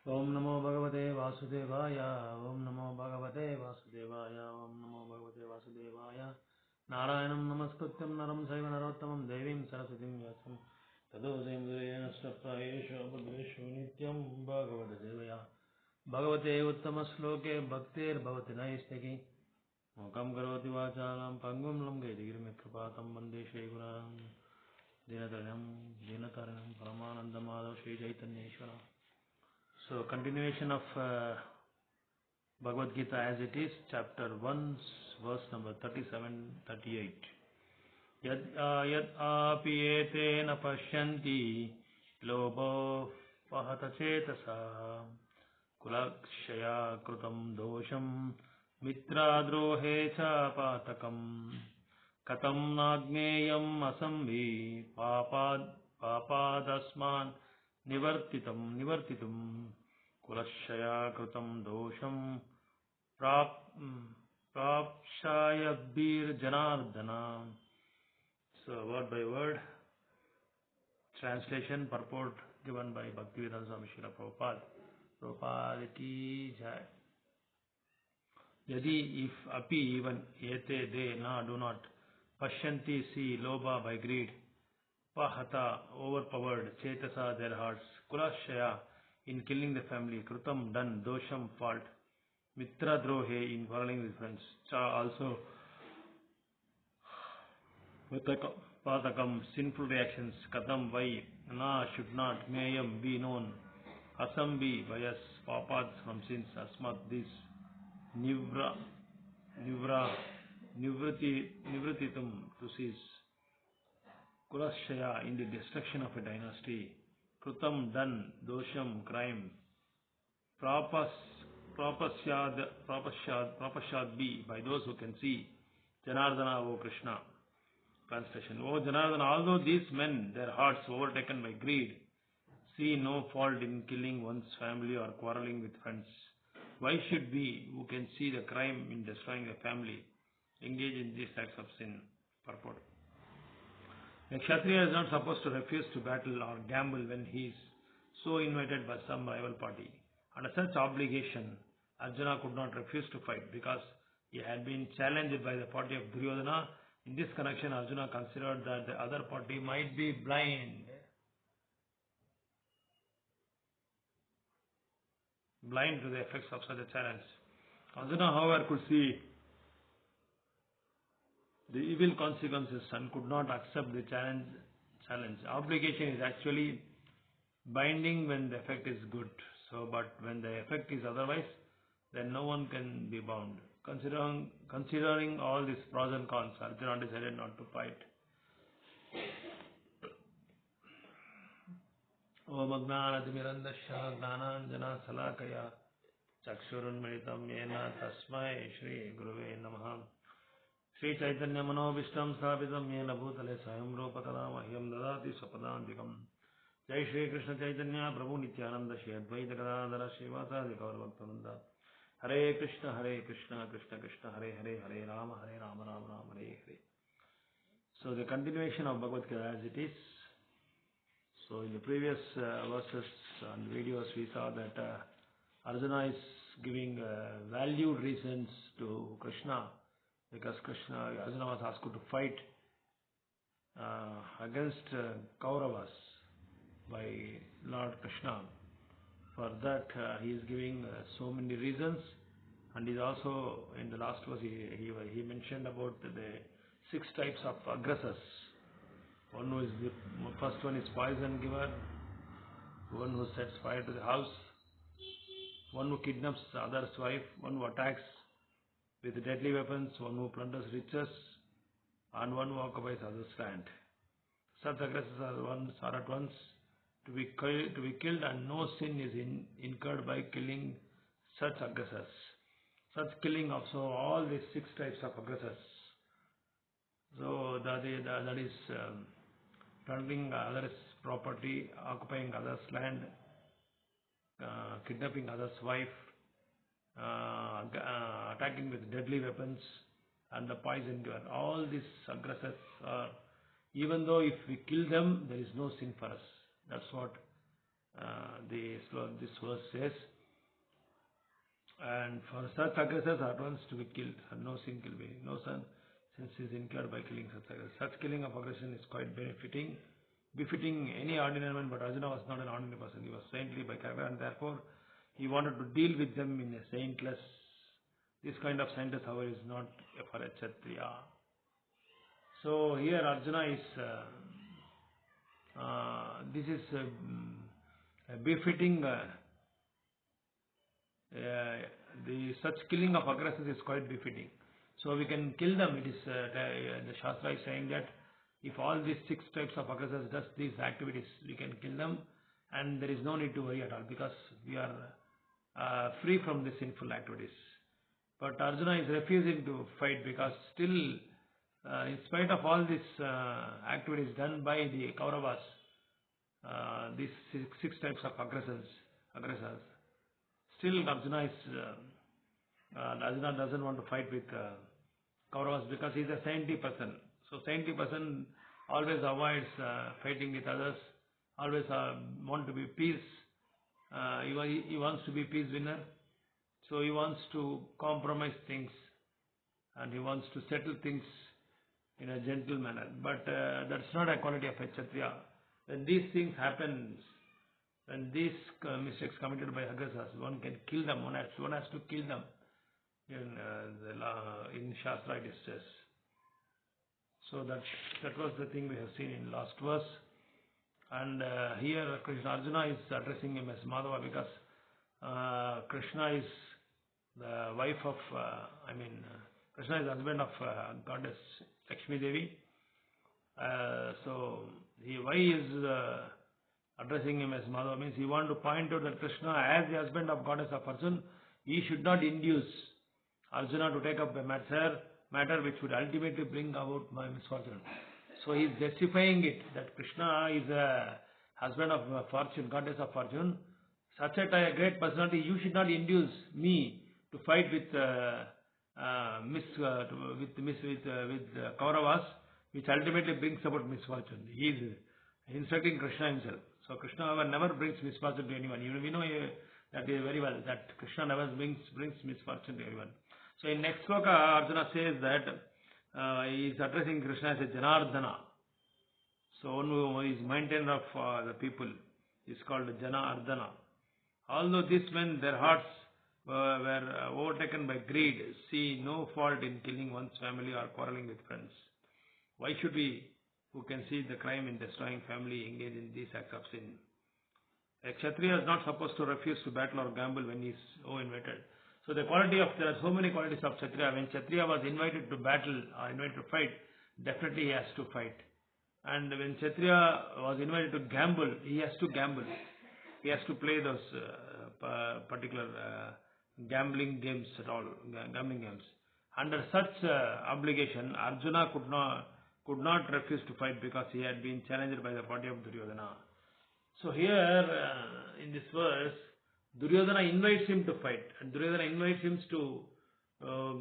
Om Namo Bhagavate Vasudevaya. Om Namo Bhagavate Vasudevaya. Om Namo Bhagavate Vasudevaya. Narayanam Namaskrityam Naram Saiva Narottamam Devim Saraswatim Vyasam Tado Jaimurayana Saprayeshu Abhadreshu Nityam Bhagavate Devaya Bhagavate Uttama Sloke Bhaktir Bhavati Naistaki Mukam Karoti Vachalam Pangum Lamgeti Girimikrapatam Bande Shri Guram Dinataranam Paramanandamado Shri Chaitanyeshwara. So, continuation of Bhagavad Gita as it is, chapter 1, verse number 37-38. Yad api etena pashyanti lobo pahata cetasa kulakshaya krutam dosham mitradrohe cha patakam katam nagneyam asambhi papadasman nivartitum kulashaya krutam dosham prapshayabhir janardana. So word by word translation purport given by Bhaktivedanta Swami Srila Prabhupada. Prabhupada ki jai. Yadi, if api, even ete, they, na, do not, pashyanti, see, loba, by greed, pahata, overpowered, chetasa, their hearts, kulashaya, in killing the family, krutam, done, dosham, fault, mitra drohe, in quarreling with friends, cha, also, patakam, sinful reactions, katam, why, na, should not, gnayam, be known, asam, be, bias, papat, from sins, asmat, this, nivratitum, to cease, kulashaya, in the destruction of a dynasty, krutam, done, dosham, crime, prapasyad be, by those who can see, Janardana, O Krishna. Translation: O Janardana, although these men, their hearts overtaken by greed, see no fault in killing one's family or quarreling with friends, why should we, who can see the crime in destroying a family, engage in these acts of sin? Purport: a Kshatriya is not supposed to refuse to battle or gamble when he is so invited by some rival party. Under such obligation, Arjuna could not refuse to fight because he had been challenged by the party of Duryodhana. In this connection, Arjuna considered that the other party might be blind to the effects of such a challenge. Arjuna, however, could see the evil consequences and could not accept the challenge. Obligation is actually binding when the effect is good. So, but when the effect is otherwise, then no one can be bound. Considering all these pros and cons, Arjuna decided not to fight. Om Agnanatimirandasya Gnananjana Salakaya Chakshurunmilitam Yena Tasmai Shri Guruve Namaha. Shri Chaitanya Manobishtam Sthapitam Yena Bhutale Swayam Rupakada Mahyam Dadati Swapadantikam. Jai Shri Krishna Chaitanya Prabhu Nityananda Shri Advaita Gadadhara Srivasadi Gaur Bhaktavinda. Hare Krishna Krishna Krishna Hare Hare Hare Rama Rama Rama Hare Hare. So the continuation of Bhagavad Gita as it is. So in the previous verses and videos we saw that Arjuna is giving valued reasons to Krishna because Arjuna was asked to fight against Kauravas by Lord Krishna. For that he is giving so many reasons, and is also in the last verse he mentioned about the 6 types of aggressors. First one is poison giver, one who sets fire to the house, one who kidnaps other's wife, one who attacks with deadly weapons, one who plunders riches, and one who occupies others' land. Such aggressors are at once to be killed, and no sin is incurred by killing such aggressors. Such killing of all these 6 types of aggressors. So that is plundering others' property, occupying others' land, kidnapping others' wife, attacking with deadly weapons, and the poison giver. All these aggressors are, even though if we kill them, there is no sin for us. That's what This verse says, and for such aggressors are once to be killed, and no sin will be, no sin since is incurred by killing such aggressors. Such killing of aggression is quite befitting any ordinary man, but Arjuna was not an ordinary person. He was saintly by character, and therefore he wanted to deal with them in a saintless. This kind of saintless, however, is not for a Kshatriya. So here Arjuna is, this is befitting. The such killing of aggressors is quite befitting. So we can kill them. It is the Shastra is saying that if all these 6 types of aggressors does these activities, we can kill them, and there is no need to worry at all because we are free from the sinful activities. But Arjuna is refusing to fight because still, in spite of all these activities done by the Kauravas, these 6 types of aggressors, still Arjuna doesn't want to fight with Kauravas because he is a saintly person. So saintly person always avoids fighting with others, always want to be peace. He wants to be peace winner. So he wants to compromise things and he wants to settle things in a gentle manner. But that's not a quality of a Kshatriya. When these things happen, when these mistakes committed by aggressors, one can kill them. One has to kill them. In Shastra it says. So that was the thing we have seen in last verse. And here Arjuna is addressing him as Madhava because Krishna is the wife of, Krishna is the husband of goddess Lakshmi Devi. So why he is addressing him as Madhava means he wants to point out that Krishna, as the husband of goddess of Arjuna, he should not induce Arjuna to take up a matter which would ultimately bring about my misfortune. So he is justifying it that Krishna is a husband of fortune, goddess of fortune. Such a great personality, you should not induce me to fight with Kauravas, which ultimately brings about misfortune. He is instructing Krishna himself. So Krishna never brings misfortune to anyone. We know that very well that Krishna never brings misfortune to anyone. So in next sloka, Arjuna says that he is addressing Krishna as a Janardana. So one who is maintainer of the people is called Janardana. Although these men, their hearts were overtaken by greed, see no fault in killing one's family or quarreling with friends. Why should we, who can see the crime in destroying family, engage in these acts of sin? A Kshatriya is not supposed to refuse to battle or gamble when he is invited. So there are so many qualities of Kshatriya. When Kshatriya was invited to battle or invited to fight, definitely he has to fight. And when Kshatriya was invited to gamble, he has to gamble. He has to play those particular gambling games at all, gambling games. Under such obligation, Arjuna could not refuse to fight because he had been challenged by the party of Duryodhana. So here in this verse, Duryodhana invites him to fight, and Duryodhana invites him to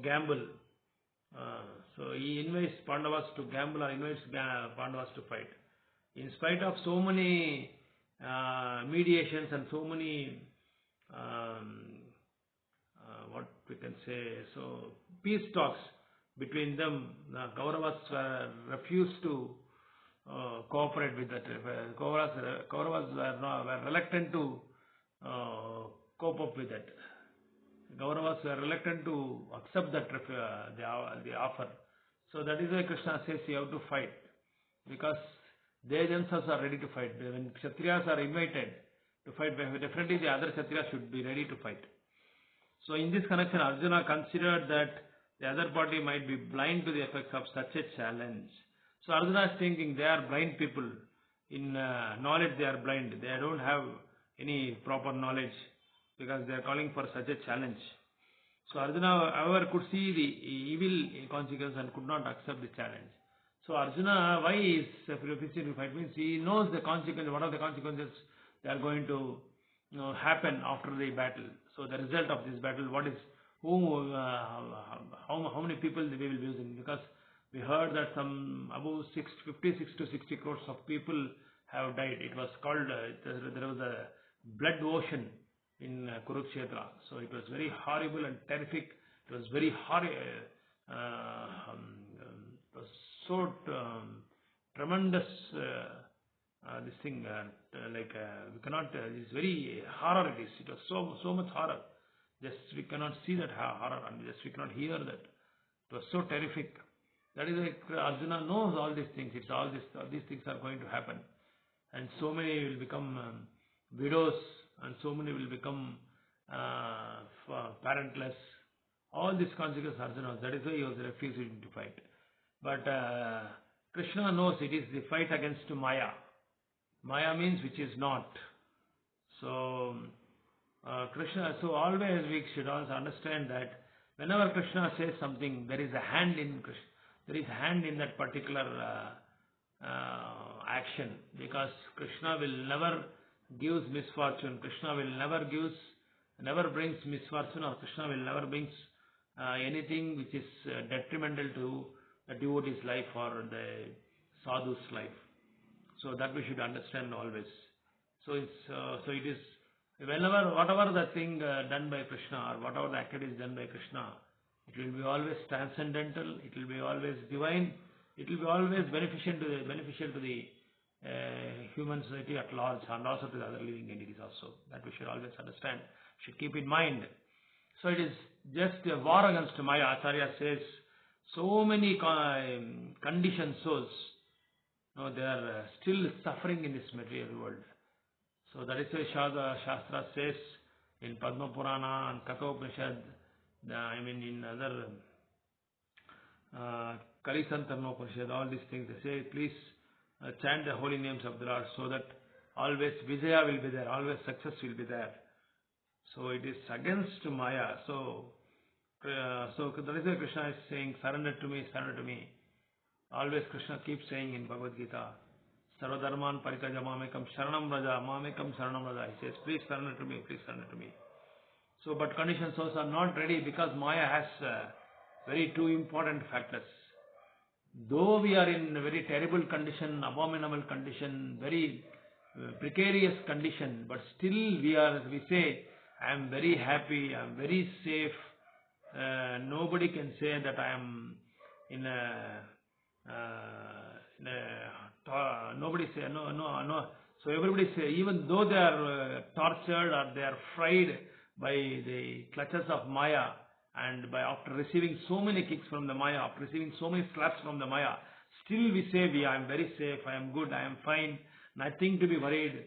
gamble. So he invites Pandavas to gamble or invites Pandavas to fight. In spite of so many mediations and so many what we can say, so peace talks between them, the Kauravas refused to cooperate with that. Kauravas were reluctant to cope up with that. Kauravas were reluctant to accept that the offer. So that is why Krishna says you have to fight, because they themselves are ready to fight. When Kshatriyas are invited to fight, definitely the other Kshatriyas should be ready to fight. So in this connection, Arjuna considered that the other party might be blind to the effects of such a challenge. So Arjuna is thinking they are blind people. In knowledge they are blind. They don't have any proper knowledge because they are calling for such a challenge. So Arjuna, however, could see the evil consequence and could not accept the challenge. So Arjuna, why is refusing to fight means he knows the consequence. What are the consequences that are going to happen after the battle? So the result of this battle, what is how many people we will be using? Because we heard that some above 56 to 60 crores of people have died. It was called, there was a blood ocean in Kurukshetra. So it was very horrible and terrific. It was very it was so tremendous, this thing, we cannot, it's very horror it is. It was so much horror. Just we cannot see that horror, and just we cannot hear that. It was so terrific. That is like Arjuna knows all these things. It's all these things are going to happen. And so many will become widows, and so many will become parentless. All these consequences Arjuna knows. That is why he was refusing to fight. But Krishna knows it is the fight against Maya. Maya means which is not. So Krishna, so always we should also understand that whenever Krishna says something, there is a hand in Krishna. There is a hand in that particular action, because Krishna will never gives misfortune. Krishna will never brings misfortune, or Krishna will never brings anything which is detrimental to the devotee's life or the sadhu's life. So that we should understand always. So it is whatever the thing done by Krishna, or whatever the activity is done by Krishna, it will be always transcendental. It will be always divine. It will be always beneficial to the human society at large, and also to the other living entities also. That we should always understand, should keep in mind. So it is just a war against Maya. Acharya says so many conditioned souls, they are still suffering in this material world. So that is why Shastra says in Padma Purana and Kathopanishad, in other Kalisantarnopanishad, all these things, they say, please chant the holy names of the Lord, so that always Vijaya will be there, always success will be there. So it is against Maya. So that is why Krishna is saying, surrender to me, surrender to me. Always Krishna keeps saying in Bhagavad Gita, Sarvadharman paritaja mamekam sharanam raja, mamekam sharanam raja. He says, please surrender to me, please surrender to me. So, but conditioned souls are not ready, because Maya has very two important factors. Though we are in a very terrible condition, abominable condition, very precarious condition, but still we say, I am very happy, I am very safe. Nobody can say that I am in a nobody say no. So everybody say, even though they are tortured, or they are fried by the clutches of Maya, and after receiving so many kicks from the Maya, after receiving so many slaps from the Maya, still we say, I am very safe, I am good, I am fine, nothing to be worried.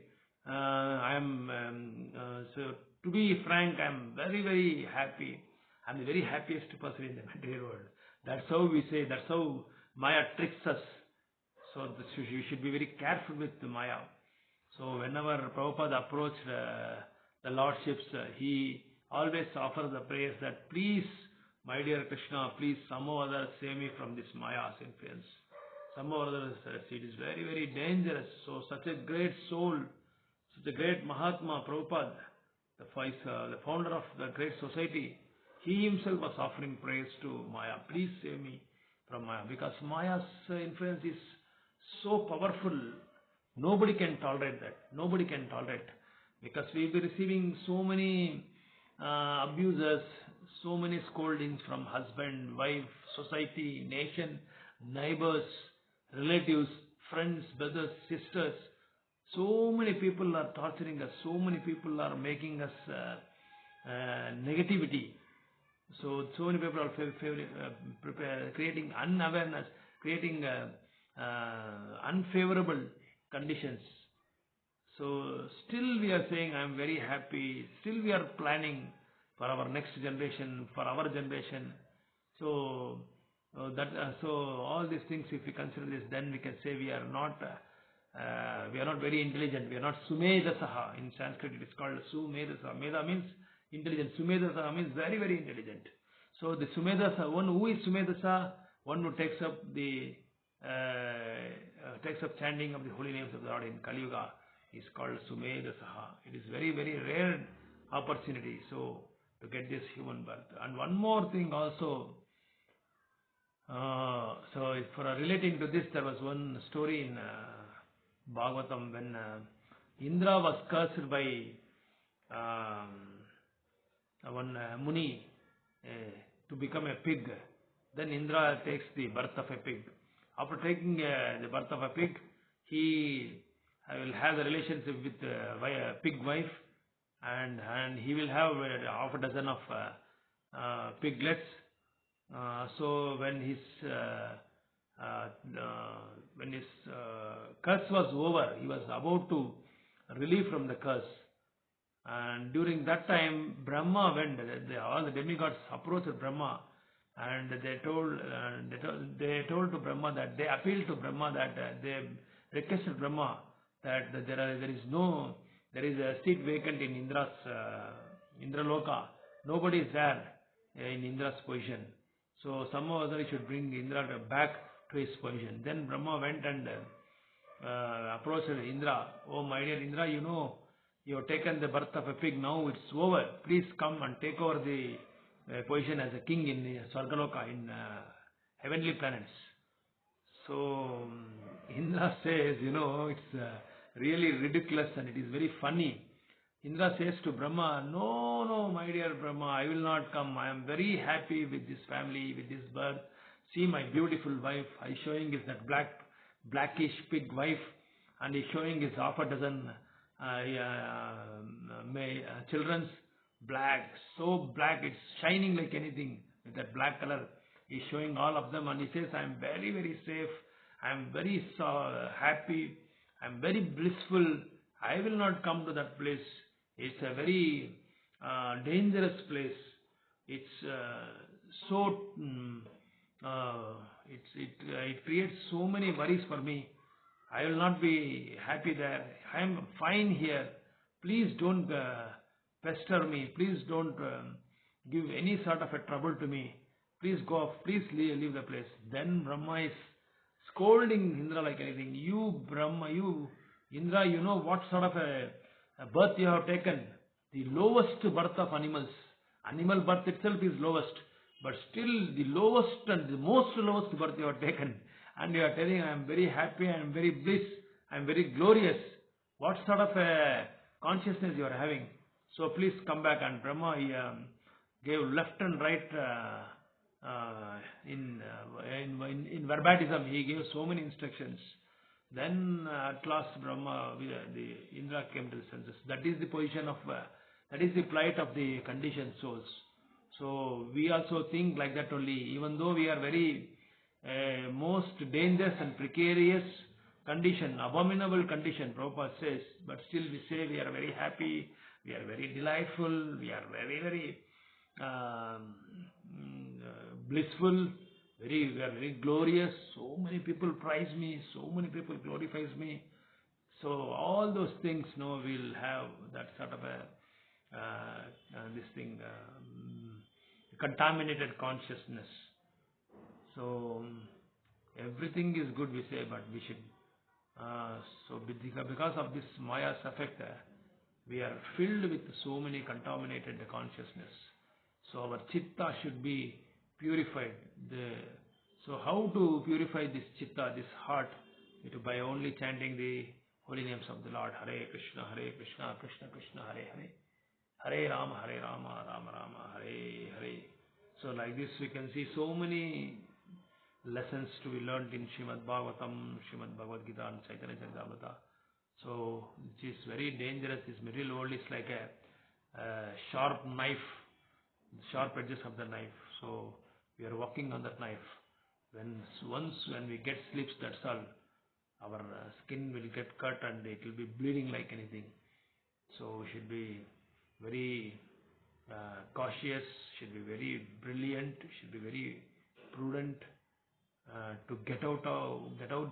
So to be frank, I am very, very happy. I am the very happiest person in the material world. That's how we say, that's how Maya tricks us. So you should be very careful with the Maya. So whenever Prabhupada approached the lordships, he always offers the prayers that, please, my dear Krishna, please somehow or other save me from this Maya's influence. Somehow or other, it is very, very dangerous. So such a great soul, such a great Mahatma, Prabhupada, the founder of the great society, he himself was offering prayers to Maya. Please save me from Maya, because Maya's influence is so powerful. Nobody can tolerate that. Nobody can tolerate, because we will be receiving so many abuses, so many scoldings from husband, wife, society, nation, neighbors, relatives, friends, brothers, sisters. So many people are torturing us. So many people are making us negativity. So many people are creating unawareness, creating unfavorable conditions. So still we are saying, I am very happy. Still we are planning for our next generation, for our generation. So all these things, if we consider this, then we can say we are not very intelligent. We are not Sumedasaha. In Sanskrit it is called Sumedasaha. Meda means intelligent. Sumedasaha means very, very intelligent. So the Sumedasa, one who is Sumedasa, one who takes up chanting of the holy names of the Lord in Kali Yuga, is called Sumedasaha. It is very, very rare opportunity. So to get this human birth. And one more thing also. So for relating to this, there was one story Bhagavatam, when Indra was cursed by one Muni to become a pig. Then Indra takes the birth of a pig. After taking the birth of a pig, he will have the relationship with a pig wife, and he will have half a dozen of piglets. So when his curse was over, he was about to relieve from the curse. And during that time, Brahma went. All the demigods approached Brahma, and they told to Brahma that they appealed to Brahma, that they requested Brahma that there is a seat vacant in Indraloka. Nobody is there in Indra's position. So somehow or other he should bring Indra back to his position. Then Brahma went and approached Indra. Oh, my dear Indra, you have taken the birth of a pig. Now it's over. Please come and take over the position as a king in Swargaloka, in heavenly planets. So Indra says, it's really ridiculous and it is very funny. Indra says to Brahma, no, my dear Brahma, I will not come. I am very happy with this family, with this birth. See my beautiful wife. I showing is that blackish pig wife, and he's showing his half a dozen children's black, so black, it's shining like anything with that black color. He's showing all of them, and he says, I am very, very safe. I am very happy. I am very blissful. I will not come to that place. It's a very dangerous place. It's it creates so many worries for me. I will not be happy there. I am fine here. Please don't pester me. Please don't give any sort of a trouble to me. Please go off. Please leave the place. Then Brahma is scolding Indra like anything. You Brahma, you Indra, you know what sort of a birth you have taken. The lowest birth of animals. Animal birth itself is lowest. But still the lowest and the most lowest birth you have taken. And you are telling, I am very happy, I am very bliss, I am very glorious. What sort of a consciousness you are having? So please come back. And Brahma gave left and right in verbatism. He gave so many instructions. Then at last Brahma, the Indra came to the senses. That is the position of, that is the plight of the conditioned souls. So we also think like that only, even though we are very most dangerous and precarious condition, abominable condition, Prabhupada says, but still we say we are very happy, we are very delightful, we are very, very blissful, we are very glorious. So many people praise me, so many people glorifies me. So all those things, we'll have that sort of a contaminated consciousness. So everything is good, we say, but we should. So because of this Maya's effect, we are filled with so many contaminated consciousness. So our chitta should be purified. So how to purify this chitta, this heart? By only chanting the holy names of the Lord. Hare Krishna, Krishna Krishna, Hare Hare. Hare Rama, Rama Rama, Hare Hare. So like this we can see so many lessons to be learned in Srimad Bhagavatam, Srimad Bhagavad Gita and Chaitanya Charitamrita. So it is very dangerous. This material world is like a sharp knife, the sharp edges of the knife. So we are walking on that knife. Once when we get slips, that's all. Our skin will get cut and it will be bleeding like anything. So we should be very cautious, should be very brilliant, should be very prudent to get out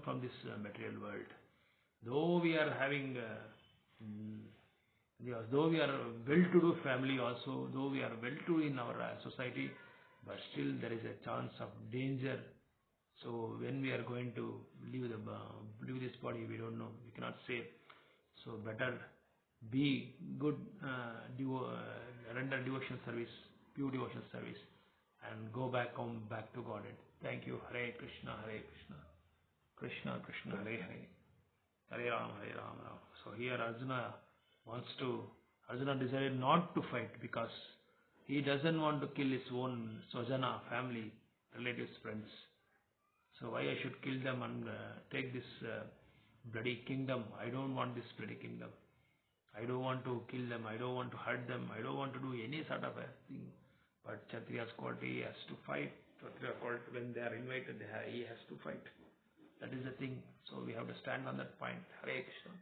from this material world. Though we are having, though we are a well-to-do family also, though we are well-to-do in our society, but still there is a chance of danger. So when we are going to leave this body, we don't know, we cannot say. So better be good, render devotional service, pure devotional service, and go back home, back to Godhead. Thank you. Hare Krishna, Krishna Krishna, Hare Hare. Hare Ram, Hare Ram, Ram. So here Arjuna decided not to fight because he doesn't want to kill his own Swajana, family, relatives, friends. So why I should kill them and take this bloody kingdom? I don't want this bloody kingdom. I don't want to kill them. I don't want to hurt them. I don't want to do any sort of a thing. But Kshatriya's quality has to fight. Kshatriya quality, when they are invited, he has to fight. That is the thing. So we have to stand on that point. Hare Krishna.